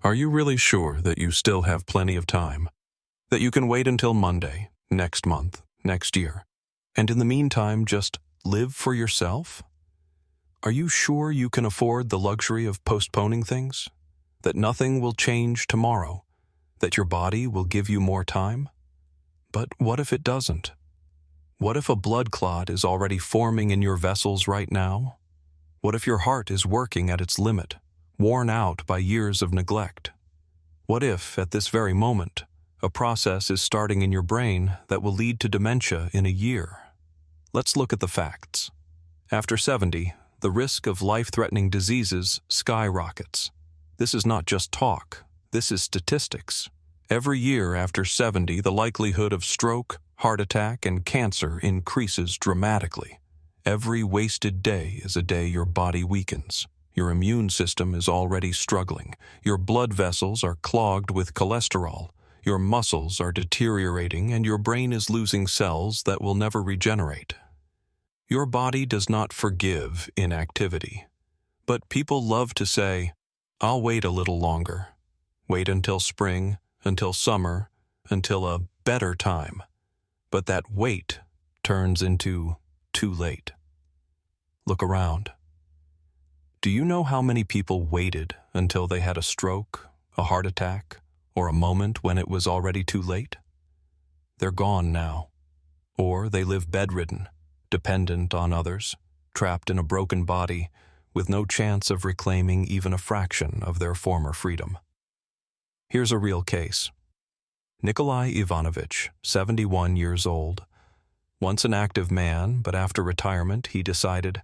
Are you really sure that you still have plenty of time? That you can wait until Monday, next month, next year, and in the meantime just live for yourself? Are you sure you can afford the luxury of postponing things? That nothing will change tomorrow? That your body will give you more time? But what if it doesn't? What if a blood clot is already forming in your vessels right now? What if your heart is working at its limit, worn out by years of neglect? What if, at this very moment, a process is starting in your brain that will lead to dementia in a year? Let's look at the facts. After 70, the risk of life-threatening diseases skyrockets. This is not just talk, this is statistics. Every year after 70, the likelihood of stroke, heart attack, and cancer increases dramatically. Every wasted day is a day your body weakens. Your immune system is already struggling. Your blood vessels are clogged with cholesterol. Your muscles are deteriorating, and your brain is losing cells that will never regenerate. Your body does not forgive inactivity. But people love to say, "I'll wait a little longer. Wait until spring, until summer, until a better time." But that wait turns into too late. Look around. Do you know how many people waited until they had a stroke, a heart attack, or a moment when it was already too late? They're gone now. Or they live bedridden, dependent on others, trapped in a broken body, with no chance of reclaiming even a fraction of their former freedom. Here's a real case. Nikolai Ivanovich, 71 years old. Once an active man, but after retirement he decided,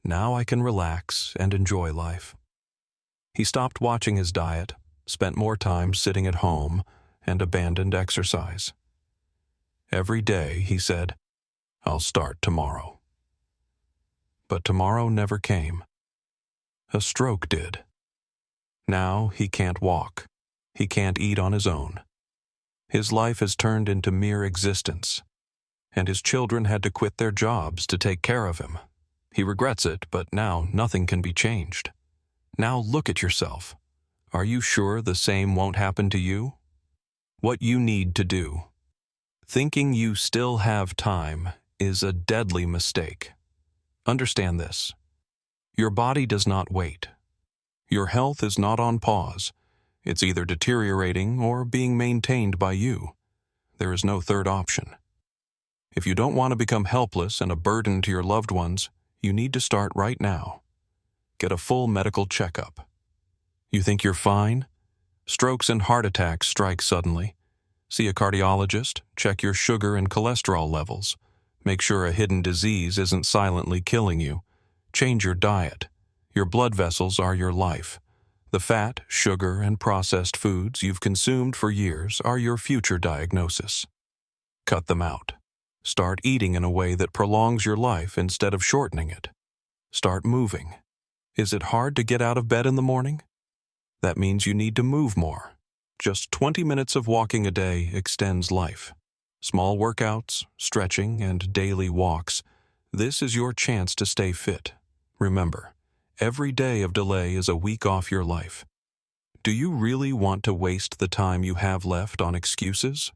now I can relax and enjoy life. He stopped watching his diet, spent more time sitting at home, and abandoned exercise. Every day he said, "I'll start tomorrow." But tomorrow never came. A stroke did. Now he can't walk. He can't eat on his own. His life has turned into mere existence, and his children had to quit their jobs to take care of him. He regrets it, but now nothing can be changed. Now look at yourself. Are you sure the same won't happen to you? What you need to do. Thinking you still have time is a deadly mistake. Understand this. Your body does not wait. Your health is not on pause. It's either deteriorating or being maintained by you. There is no third option. If you don't want to become helpless and a burden to your loved ones, you need to start right now. Get a full medical checkup. You think you're fine? Strokes and heart attacks strike suddenly. See a cardiologist, check your sugar and cholesterol levels. Make sure a hidden disease isn't silently killing you. Change your diet. Your blood vessels are your life. The fat, sugar, and processed foods you've consumed for years are your future diagnosis. Cut them out. Start eating in a way that prolongs your life instead of shortening it. Start moving. Is it hard to get out of bed in the morning? That means you need to move more. Just 20 minutes of walking a day extends life. Small workouts, stretching, and daily walks. This is your chance to stay fit. Remember, every day of delay is a week off your life. Do you really want to waste the time you have left on excuses?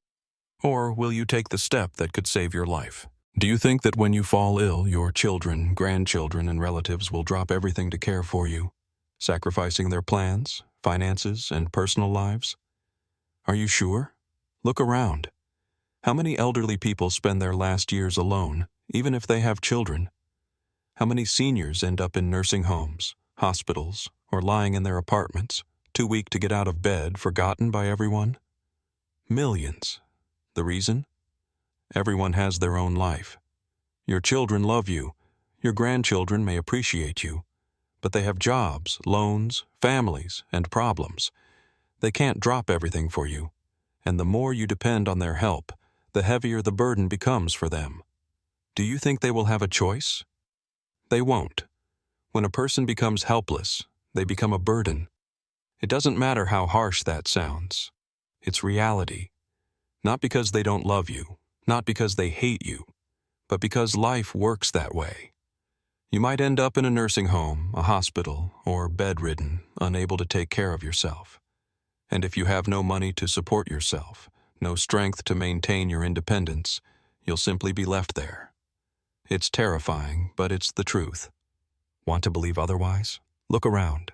Or will you take the step that could save your life? Do you think that when you fall ill, your children, grandchildren, and relatives will drop everything to care for you, sacrificing their plans, finances, and personal lives? Are you sure? Look around. How many elderly people spend their last years alone, even if they have children? How many seniors end up in nursing homes, hospitals, or lying in their apartments, too weak to get out of bed, forgotten by everyone? Millions. The reason? Everyone has their own life. Your children love you. Your grandchildren may appreciate you. But they have jobs, loans, families, and problems. They can't drop everything for you. And the more you depend on their help, the heavier the burden becomes for them. Do you think they will have a choice? They won't. When a person becomes helpless, they become a burden. It doesn't matter how harsh that sounds. It's reality. Not because they don't love you, not because they hate you, but because life works that way. You might end up in a nursing home, a hospital, or bedridden, unable to take care of yourself. And if you have no money to support yourself, no strength to maintain your independence, you'll simply be left there. It's terrifying, but it's the truth. Want to believe otherwise? Look around.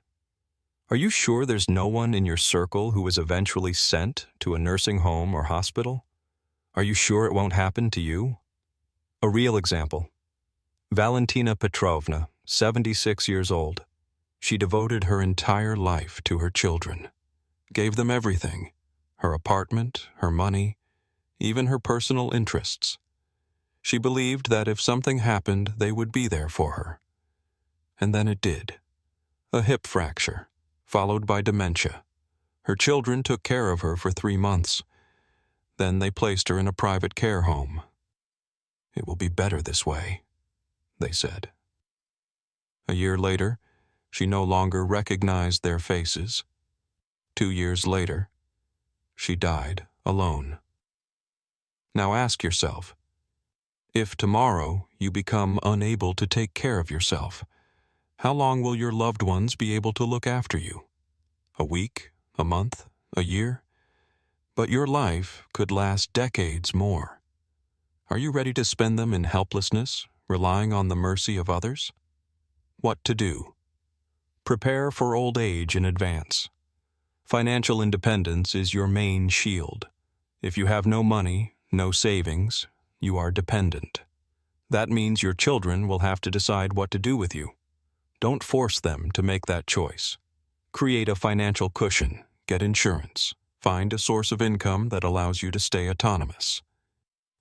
Are you sure there's no one in your circle who was eventually sent to a nursing home or hospital? Are you sure it won't happen to you? A real example. Valentina Petrovna, 76 years old. She devoted her entire life to her children. Gave them everything. Her apartment, her money, even her personal interests. She believed that if something happened, they would be there for her. And then it did. A hip fracture, followed by dementia. Her children took care of her for 3 months. Then they placed her in a private care home. "It will be better this way," they said. A year later, she no longer recognized their faces. 2 years later, she died alone. Now ask yourself, if tomorrow you become unable to take care of yourself, how long will your loved ones be able to look after you? A week? A month? A year? But your life could last decades more. Are you ready to spend them in helplessness, relying on the mercy of others? What to do? Prepare for old age in advance. Financial independence is your main shield. If you have no money, no savings, you are dependent. That means your children will have to decide what to do with you. Don't force them to make that choice. Create a financial cushion, get insurance, find a source of income that allows you to stay autonomous.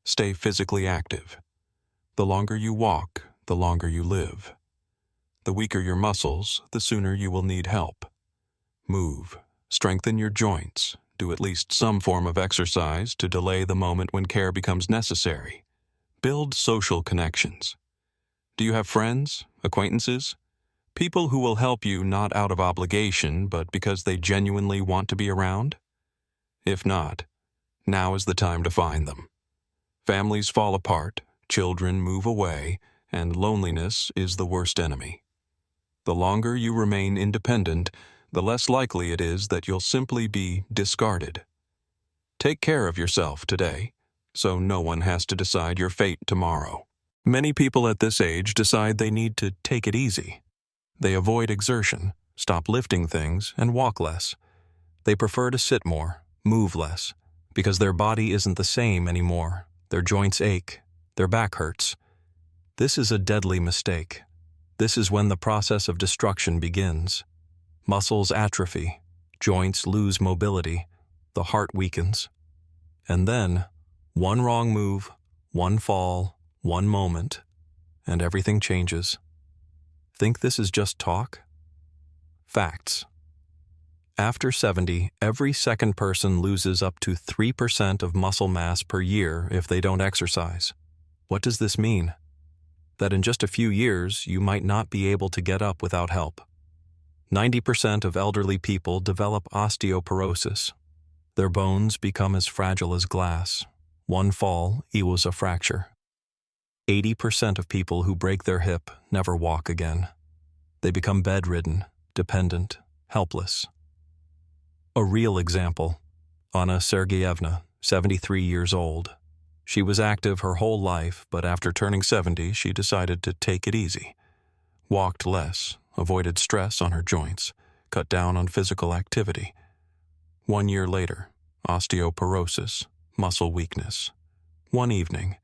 Stay physically active. The longer you walk, the longer you live. The weaker your muscles, the sooner you will need help. Move, strengthen your joints, do at least some form of exercise to delay the moment when care becomes necessary. Build social connections. Do you have friends, acquaintances? People who will help you not out of obligation, but because they genuinely want to be around? If not, now is the time to find them. Families fall apart, children move away, and loneliness is the worst enemy. The longer you remain independent, the less likely it is that you'll simply be discarded. Take care of yourself today, so no one has to decide your fate tomorrow. Many people at this age decide they need to take it easy. They avoid exertion, stop lifting things, and walk less. They prefer to sit more, move less, because their body isn't the same anymore. Their joints ache, their back hurts. This is a deadly mistake. This is when the process of destruction begins. Muscles atrophy, joints lose mobility, the heart weakens. And then, one wrong move, one fall, one moment, and everything changes. Think this is just talk? Facts. After 70, every second person loses up to 3% of muscle mass per year if they don't exercise. What does this mean? That in just a few years, you might not be able to get up without help. 90% of elderly people develop osteoporosis. Their bones become as fragile as glass. One fall equals a fracture. 80% of people who break their hip never walk again. They become bedridden, dependent, helpless. A real example, Anna Sergeyevna, 73 years old. She was active her whole life, but after turning 70, she decided to take it easy. Walked less, avoided stress on her joints, cut down on physical activity. 1 year later, osteoporosis, muscle weakness. One evening,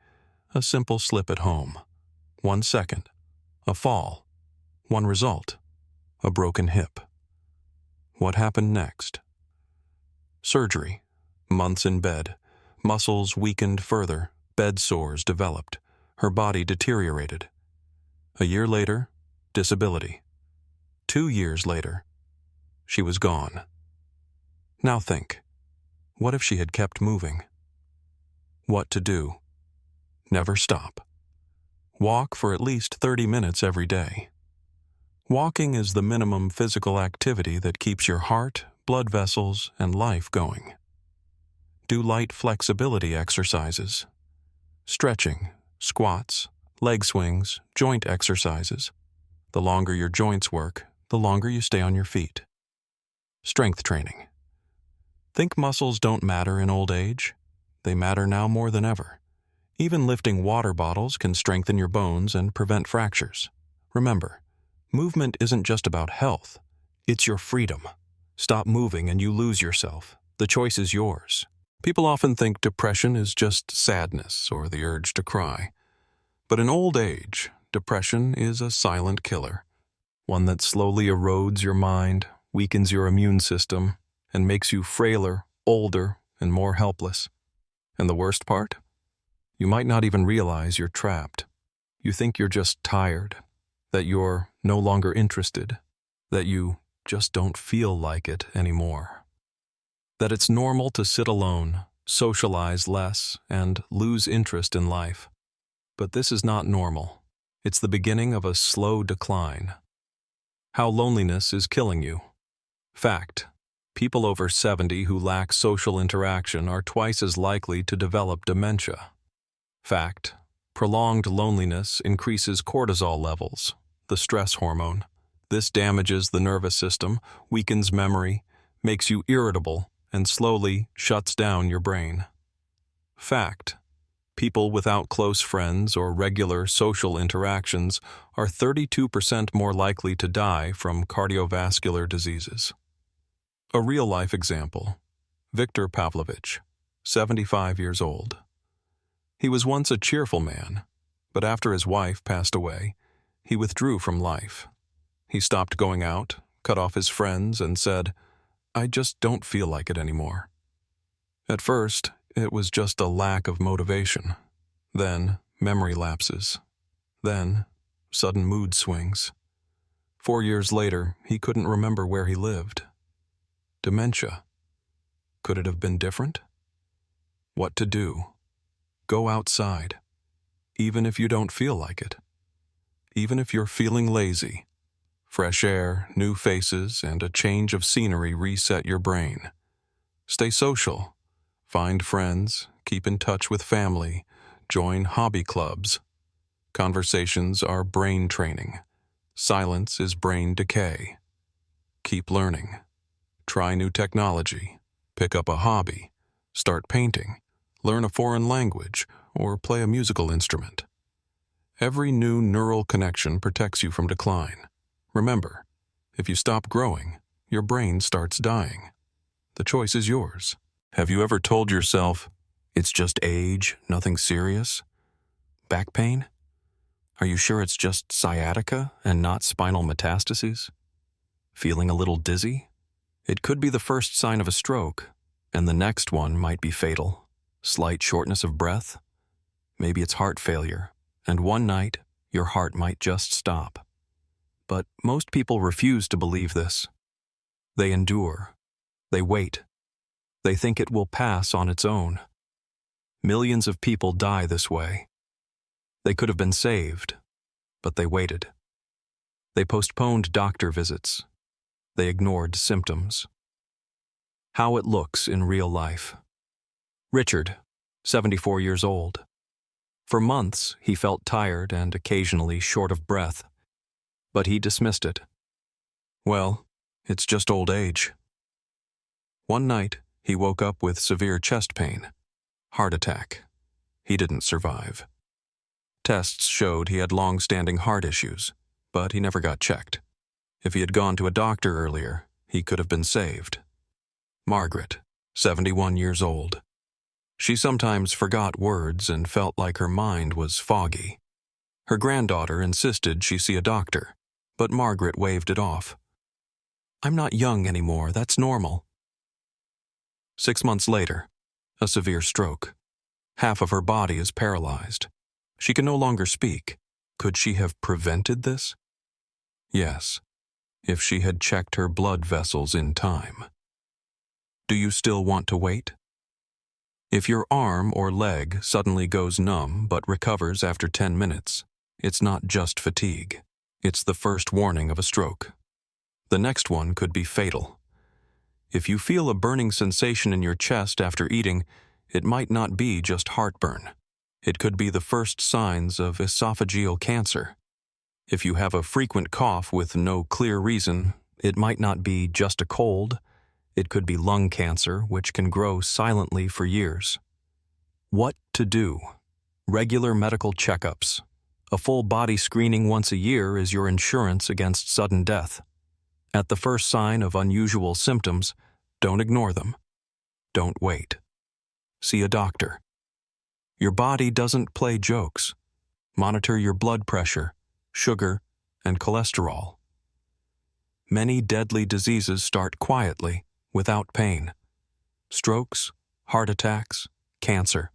a simple slip at home. 1 second, a fall. One result, a broken hip. What happened next? Surgery, months in bed, muscles weakened further, bed sores developed, her body deteriorated. A year later, disability. 2 years later, she was gone. Now think, what if she had kept moving? What to do? Never stop. Walk for at least 30 minutes every day. Walking is the minimum physical activity that keeps your heart, blood vessels, and life going. Do light flexibility exercises. Stretching, squats, leg swings, joint exercises. The longer your joints work, the longer you stay on your feet. Strength training. Think muscles don't matter in old age? They matter now more than ever. Even lifting water bottles can strengthen your bones and prevent fractures. Remember, movement isn't just about health. It's your freedom. Stop moving and you lose yourself. The choice is yours. People often think depression is just sadness or the urge to cry. But in old age, depression is a silent killer. One that slowly erodes your mind, weakens your immune system, and makes you frailer, older, and more helpless. And the worst part? You might not even realize you're trapped. You think you're just tired, that you're no longer interested, that you just don't feel like it anymore. That it's normal to sit alone, socialize less, and lose interest in life. But this is not normal. It's the beginning of a slow decline. How loneliness is killing you. Fact: people over 70 who lack social interaction are twice as likely to develop dementia. Fact: prolonged loneliness increases cortisol levels, the stress hormone. This damages the nervous system, weakens memory, makes you irritable, and slowly shuts down your brain. Fact: people without close friends or regular social interactions are 32% more likely to die from cardiovascular diseases. A real-life example: Viktor Pavlovich, 75 years old. He was once a cheerful man, but after his wife passed away, he withdrew from life. He stopped going out, cut off his friends, and said, "I just don't feel like it anymore." At first, it was just a lack of motivation. Then, memory lapses. Then, sudden mood swings. 4 years later, he couldn't remember where he lived. Dementia. Could it have been different? What to do? Go outside. Even if you don't feel like it. Even if you're feeling lazy. Fresh air, new faces, and a change of scenery reset your brain. Stay social. Find friends, keep in touch with family, join hobby clubs. Conversations are brain training. Silence is brain decay. Keep learning. Try new technology. Pick up a hobby. Start painting. Learn a foreign language, or play a musical instrument. Every new neural connection protects you from decline. Remember, if you stop growing, your brain starts dying. The choice is yours. Have you ever told yourself, "It's just age, nothing serious"? Back pain? Are you sure it's just sciatica and not spinal metastases? Feeling a little dizzy? It could be the first sign of a stroke, and the next one might be fatal. Slight shortness of breath? Maybe it's heart failure, and one night, your heart might just stop. But most people refuse to believe this. They endure. They wait. They think it will pass on its own. Millions of people die this way. They could have been saved, but they waited. They postponed doctor visits. They ignored symptoms. How it looks in real life. Richard, 74 years old. For months, he felt tired and occasionally short of breath, but he dismissed it. Well, it's just old age. One night, he woke up with severe chest pain. Heart attack. He didn't survive. Tests showed he had long-standing heart issues, but he never got checked. If he had gone to a doctor earlier, he could have been saved. Margaret, 71 years old. She sometimes forgot words and felt like her mind was foggy. Her granddaughter insisted she see a doctor, but Margaret waved it off. "I'm not young anymore, that's normal." 6 months later, a severe stroke. Half of her body is paralyzed. She can no longer speak. Could she have prevented this? Yes, if she had checked her blood vessels in time. Do you still want to wait? If your arm or leg suddenly goes numb but recovers after 10 minutes, it's not just fatigue. It's the first warning of a stroke. The next one could be fatal. If you feel a burning sensation in your chest after eating, it might not be just heartburn. It could be the first signs of esophageal cancer. If you have a frequent cough with no clear reason, it might not be just a cold. It could be lung cancer, which can grow silently for years. What to do? Regular medical checkups. A full body screening once a year is your insurance against sudden death. At the first sign of unusual symptoms, don't ignore them. Don't wait. See a doctor. Your body doesn't play jokes. Monitor your blood pressure, sugar, and cholesterol. Many deadly diseases start quietly, without pain. Strokes, heart attacks, cancer.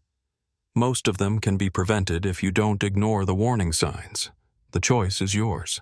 Most of them can be prevented if you don't ignore the warning signs. The choice is yours.